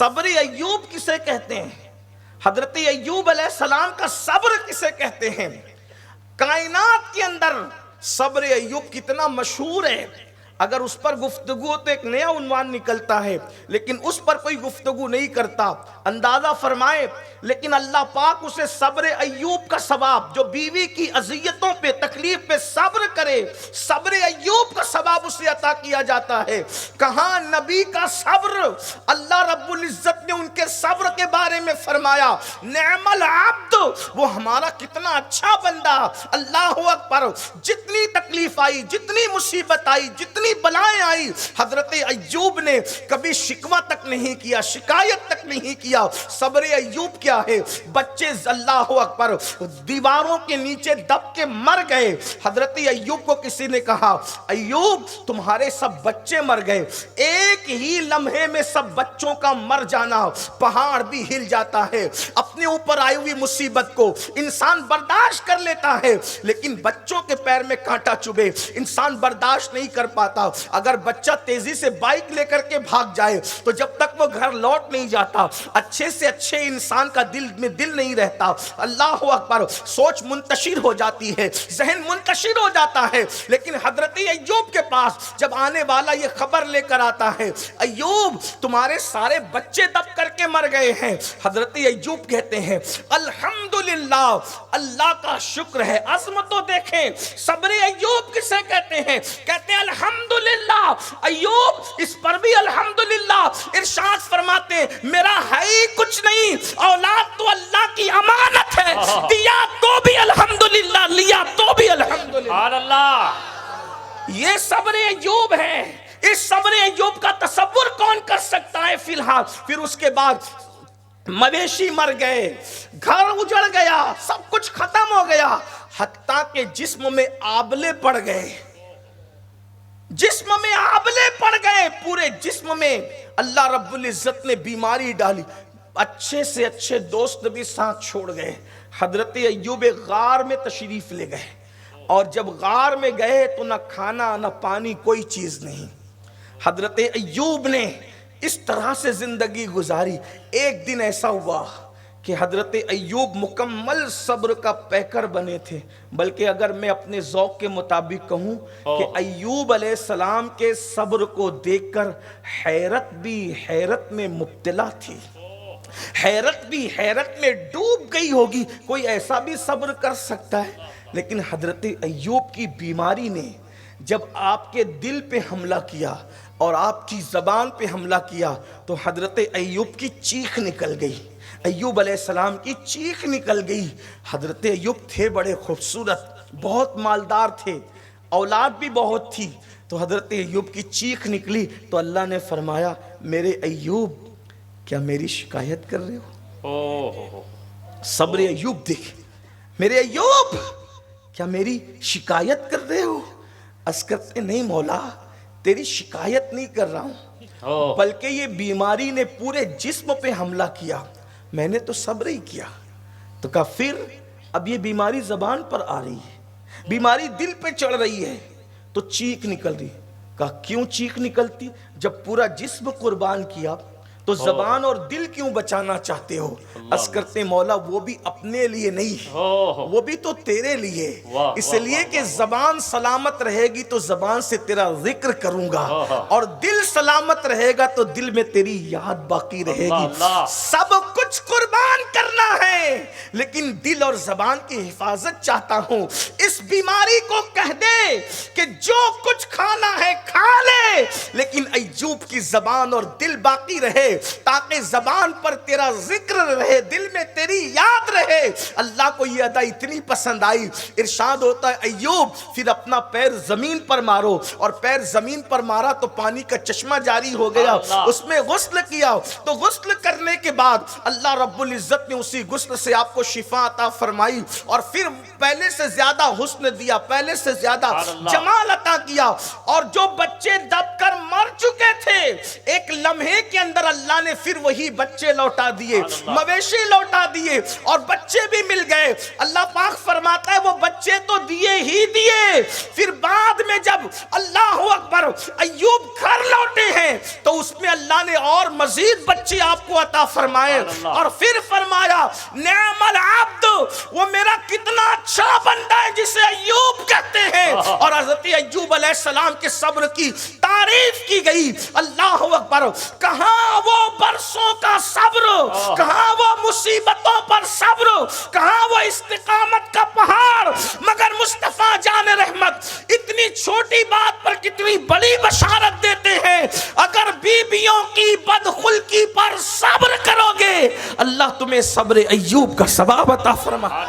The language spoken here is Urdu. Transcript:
صبر ایوب کسے کہتے ہیں؟ حضرت ایوب علیہ السلام کا صبر کسے کہتے ہیں؟ کائنات کے اندر صبر ایوب کتنا مشہور ہے، اگر اس پر گفتگو تو ایک نیا عنوان نکلتا ہے، لیکن اس پر کوئی گفتگو نہیں کرتا۔ اندازہ فرمائے، لیکن اللہ پاک اسے صبر ایوب کا ثواب، جو بیوی کی اذیتوں پہ تکلیف پہ صبر کرے، صبر ایوب کا ثواب اسے عطا کیا جاتا ہے۔ کہاں نبی کا صبر، اللہ رب العزت نے ان کے صبر کے بارے میں فرمایا نعم العبد، وہ ہمارا کتنا اچھا بندہ۔ اللہ اکبر، جتنی تکلیف آئی، جتنی مصیبت آئی، جتنی بلائیں آئی، حضرت ایوب نے کبھی شکوہ تک نہیں کیا، شکایت تک نہیں کیا۔ صبر ایوب کیا ہے؟ بچے اللہ اکبر دیواروں کے نیچے دب کے مر گئے، حضرت ایوب کو کسی نے کہا ایوب تمہارے سب بچے مر گئے۔ ایک ہی لمحے میں سب بچوں کا مر جانا، پہاڑ بھی ہل جاتا ہے۔ اپنے اوپر آئی ہوئی مصیبت کو انسان برداشت کر لیتا ہے، لیکن بچوں کے پیر میں کانٹا چبھے انسان برداشت نہیں کر پاتا۔ اگر بچہ تیزی سے بائک لے کر کے بھاگ جائے تو جب تک وہ گھر لوٹ نہیں جاتا، اچھے سے اچھے انسان کا دل میں دل نہیں رہتا۔ اللہ اکبر، سوچ منتشر ہو جاتی ہے، ذہن منتشر ہو جاتا ہے۔ لیکن حضرت ایوب کے پاس جب آنے والا یہ خبر لے کر آتا ہے ایوب تمہارے سارے بچے دب کر کے مر گئے ہیں، حضرت ایوب کہتے ہیں الحمدللہ، اللہ کا شکر ہے۔ عظمت دیکھیں، صبر ایوب کسے کہتے ہیں؟ کہتے ہیں الحمدللہ۔ ایوب اس پر بھی الحمدللہ ارشاد فرماتے ہیں میرا ہے ہی کچھ نہیں، اولاد تو اللہ کی امانت ہے، دیا تو بھی الحمدللہ، لیا تو بھی الحمدللہ۔ سبحان اللہ۔ یہ صبر ایوب ہے۔ اس صبر ایوب کا تصور کون کر سکتا ہے؟ فی الحال پھر اس کے بعد مویشی مر گئے، گھر اجڑ گیا، سب کچھ ختم ہو گیا، حتیٰ کہ جسم میں آبلے پڑ گئے، جسم میں آبلے پڑ گئے، پورے جسم میں اللہ رب العزت نے بیماری ڈالی۔ اچھے سے اچھے دوست بھی ساتھ چھوڑ گئے۔ حضرت ایوب غار میں تشریف لے گئے، اور جب غار میں گئے تو نہ کھانا نہ پانی، کوئی چیز نہیں۔ حضرت ایوب نے اس طرح سے زندگی گزاری۔ ایک دن ایسا ہوا کہ حضرت ایوب مکمل صبر کا پیکر بنے تھے، بلکہ اگر میں اپنے ذوق کے مطابق کہوں کہ ایوب علیہ السلام کے صبر کو دیکھ کر حیرت بھی حیرت میں مبتلا تھی، حیرت بھی حیرت میں ڈوب گئی ہوگی۔ کوئی ایسا بھی صبر کر سکتا ہے؟ لیکن حضرت ایوب کی بیماری نے جب آپ کے دل پہ حملہ کیا اور آپ کی زبان پہ حملہ کیا تو حضرت ایوب کی چیخ نکل گئی، ایوب علیہ السلام کی چیخ نکل گئی۔ حضرت ایوب تھے بڑے خوبصورت، بہت مالدار تھے، اولاد بھی بہت تھی، تو حضرت ایوب کی چیخ نکلی تو اللہ نے فرمایا میرے ایوب کیا میری شکایت کر رہے ہو؟ صبر ایوب دیکھ، میرے ایوب کیا میری شکایت کر رہے ہو؟ عرض کرتے نہیں مولا، تیری شکایت نہیں کر رہا ہوں، بلکہ یہ بیماری نے پورے جسم پہ حملہ کیا، میں نے تو صبر ہی کیا۔ تو کہا پھر اب یہ بیماری زبان پر آ رہی ہے، بیماری دل پہ چڑھ رہی ہے، تو چیخ نکل رہی۔ کہا کیوں چیخ نکلتی؟ جب پورا جسم قربان کیا تو زبان اور دل کیوں بچانا چاہتے ہو؟ عرض کرتے مولا وہ بھی اپنے لیے نہیں، وہ بھی تو تیرے لیے، اس لیے کہ زبان سلامت رہے گی تو زبان سے تیرا ذکر کروں گا، اور دل سلامت رہے گا تو دل میں تیری یاد باقی رہے گی۔ سب کچھ قربان کرنا ہے لیکن دل اور زبان کی حفاظت چاہتا ہوں۔ اس بیماری کو کہہ دے کہ جو کچھ کھانا ہے کھا لے، لیکن ایوب کی زبان اور دل باقی رہے، تاکہ زبان پر تیرا ذکر رہے، دل میں تیری یاد رہے۔ اللہ کو یہ ادا اتنی پسند آئی، ارشاد ہوتا ہے ایوب پھر اپنا پیر زمین پر مارو، اور پیر زمین پر مارا تو پانی کا چشمہ جاری ہو گیا، اس میں غسل کیا، تو غسل کرنے کے بعد اللہ رب العزت نے اسے اسی غسل سے آپ کو شفا عطا فرمائی اور پھر پہلے سے زیادہ حسن دیا، پہلے سے زیادہ جمال عطا کیا، اور جو بچے دب کر مر چکے تھے ایک لمحے کے اندر اللہ نے پھر وہی بچے لوٹا دیے، مویشی لوٹا دیے اور بچے بھی مل گئے۔ اللہ پاک فرماتا ہے وہ بچے تو دیے ہی دیے، پھر بعد میں جب اللہ اکبر ایوب گھر لوٹے ہیں تو اس میں اللہ نے اور مزید بچے آپ کو عطا فرمائے، اور پھر فرمایا نعم العبد، وہ میرا کتنا اچھا بندہ ہے جسے ایوب کہتے ہیں، اور حضرت ایوب علیہ السلام کے صبر کی تعریف کی گئی۔ اللہ اکبر، کہاں وہ برسوں کا صبر، کہاں وہ مصیبتوں پر صبر، کہاں وہ استقامت کا پہاڑ، مگر مصطفیٰ جان رحمت اتنی چھوٹی بات پر کتنی بڑی بشارت دیتے ہیں، اگر بیویوں کی بدخلقی پر صبر کرو گے اللہ تمہیں صبر ایوب کا ثواب عطا فرمائے۔